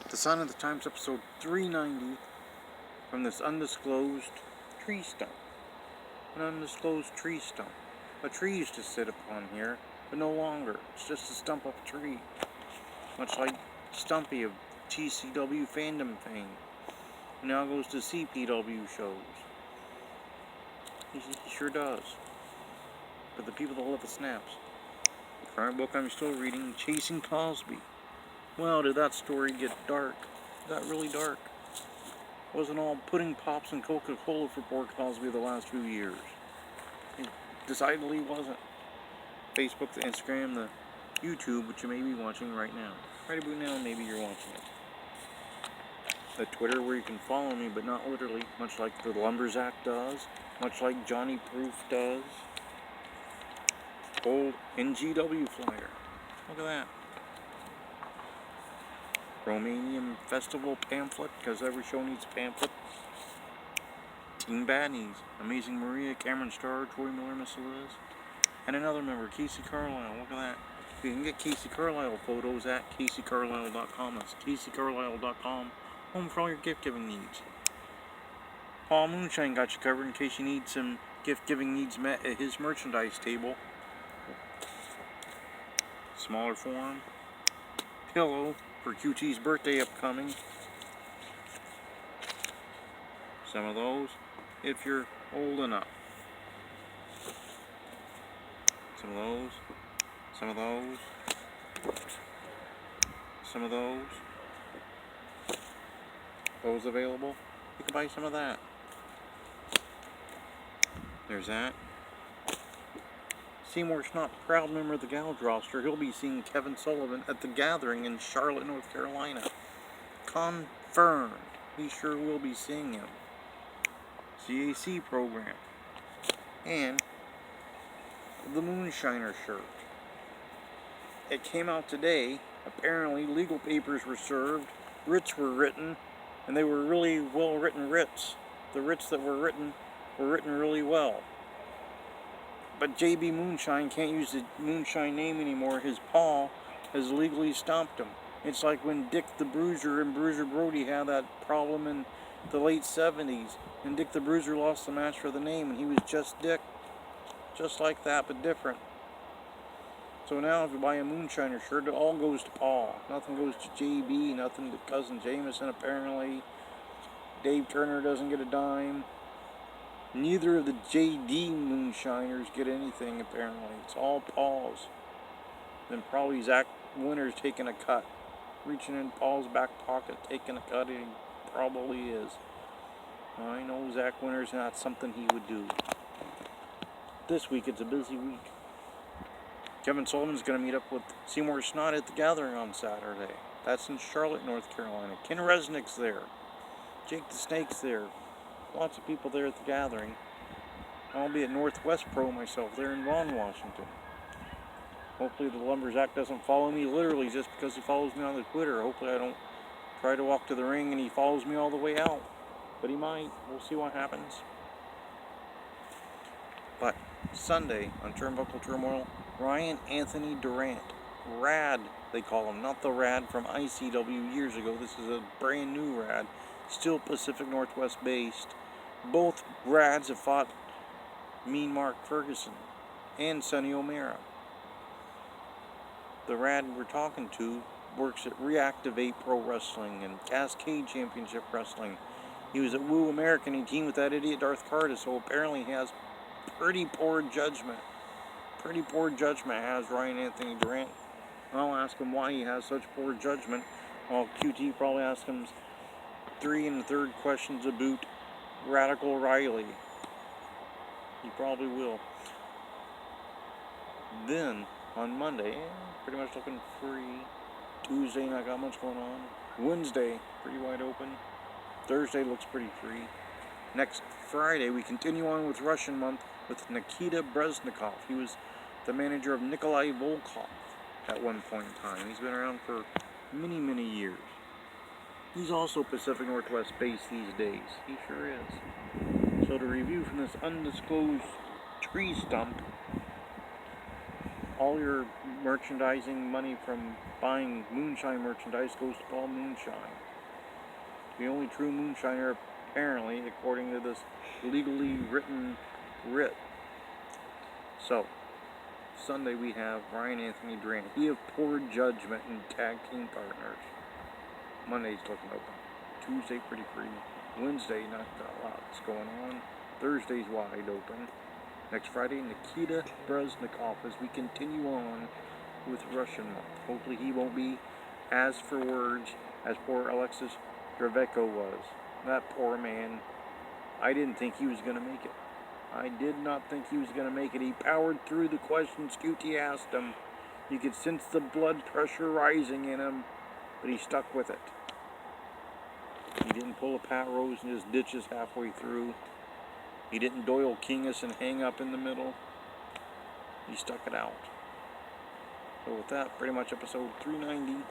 The Sign of the Times, episode 390, from this undisclosed tree stump. An undisclosed tree stump. A tree used to sit upon here, but no longer. It's just a stump of a tree. Much like Stumpy of TCW fandom fame. He now goes to CPW shows. He sure does. For the people that love the snaps. The current book I'm still reading, Chasing Cosby. Well, did that story get dark? Got really dark. Wasn't all pudding pops and Coca-Cola for poor Cosby the last few years. It decidedly wasn't. Facebook, the Instagram, the YouTube, which you may be watching right now. Right about now, maybe you're watching it. The Twitter, where you can follow me, but not literally, much like the Lumberzack does, much like Johnny Proof does. Old NGW flyer. Look at that. Romanian Festival pamphlet, because every show needs a pamphlet. Team Badnies, Amazing Maria, Cameron Starr, Troy Miller, Miss Liz, and another member, Casey Carlisle. Look at that. You can get Casey Carlisle photos at CaseyCarlisle.com. That's CaseyCarlisle.com. Home for all your gift giving needs. Paul Moonshine got you covered in case you need some gift giving needs met at his merchandise table. Smaller form. Pillow for QT's birthday upcoming. Some of those, if you're old enough. Some of those. Some of those. Some of those. Those available. You can buy some of that. There's that. Seymour Schnott, proud member of the Gouge roster. He'll be seeing Kevin Sullivan at the Gathering in Charlotte, North Carolina. Confirmed. He sure will be seeing him. CAC program. And the Moonshiner shirt. It came out today. Apparently, legal papers were served. Writs were written. And they were really well-written writs. The writs that were written really well. But JB Moonshine can't use the Moonshine name anymore. His paw has legally stomped him. It's like when Dick the Bruiser and Bruiser Brody had that problem in the late 70s. And Dick the Bruiser lost the match for the name, and he was just Dick. Just like that, but different. So now if you buy a Moonshiner shirt, it all goes to Paul. Nothing goes to JB, nothing to Cousin Jameson, apparently. Dave Turner doesn't get a dime. Neither of the JD Moonshiners get anything, apparently. It's all Paul's. Then probably Zach Winter's taking a cut. Reaching in Paul's back pocket, taking a cut, and he probably is. I know Zach Winter's not something he would do. This week, it's a busy week. Kevin Sullivan's going to meet up with Seymour Schnott at the Gathering on Saturday. That's in Charlotte, North Carolina. Ken Resnick's there. Jake the Snake's there. Lots of people there at the Gathering. I'll be at Northwest Pro myself there in Vaughan, Washington. Hopefully the Lumberzack doesn't follow me literally just because he follows me on the Twitter. Hopefully I don't try to walk to the ring and he follows me all the way out. But he might. We'll see what happens. But Sunday on Turnbuckle Turmoil, Ryan Anthony Durant. Rad, they call him. Not the Rad from ICW years ago. This is a brand new Rad. Still Pacific Northwest based. Both Rads have fought Mean Mark Ferguson and Sonny O'Mara. The Rad we're talking to works at Reactivate Pro Wrestling and Cascade Championship Wrestling. He was at Woo American. He teamed with that idiot Darth Carter, so apparently he has pretty poor judgment. Pretty poor judgment has Ryan Anthony Durant. I'll ask him why he has such poor judgment. Well, QT probably asked him 3 and 3rd questions about Radical Riley. He probably will. Then, on Monday, pretty much looking free. Tuesday, not got much going on. Wednesday, pretty wide open. Thursday looks pretty free. Next Friday, we continue on with Russian Month with Nikita Breznikov. He was the manager of Nikolai Volkov at one point in time. He's been around for many, many years. He's also Pacific Northwest based these days. He sure is. So to review from this undisclosed tree stump, all your merchandising money from buying moonshine merchandise goes to Paul Moonshine. The only true moonshiner, apparently, according to this legally written writ. So, Sunday we have Ryan Anthony Duran. He of poor judgment in tag team partners. Monday's looking open. Tuesday pretty free. Wednesday not a lot's going on. Thursday's wide open. Next Friday, Nikita Breznikov as we continue on with Russian month. Hopefully he won't be as for words as poor Alexis Darevkov was. That poor man. I didn't think he was going to make it. I did not think he was going to make it. He powered through the questions QT asked him. You could sense the blood pressure rising in him, but he stuck with it. He didn't pull a Pat Rose and just ditches halfway through. He didn't Doyle King us and hang up in the middle. He stuck it out. So with that, pretty much episode 390.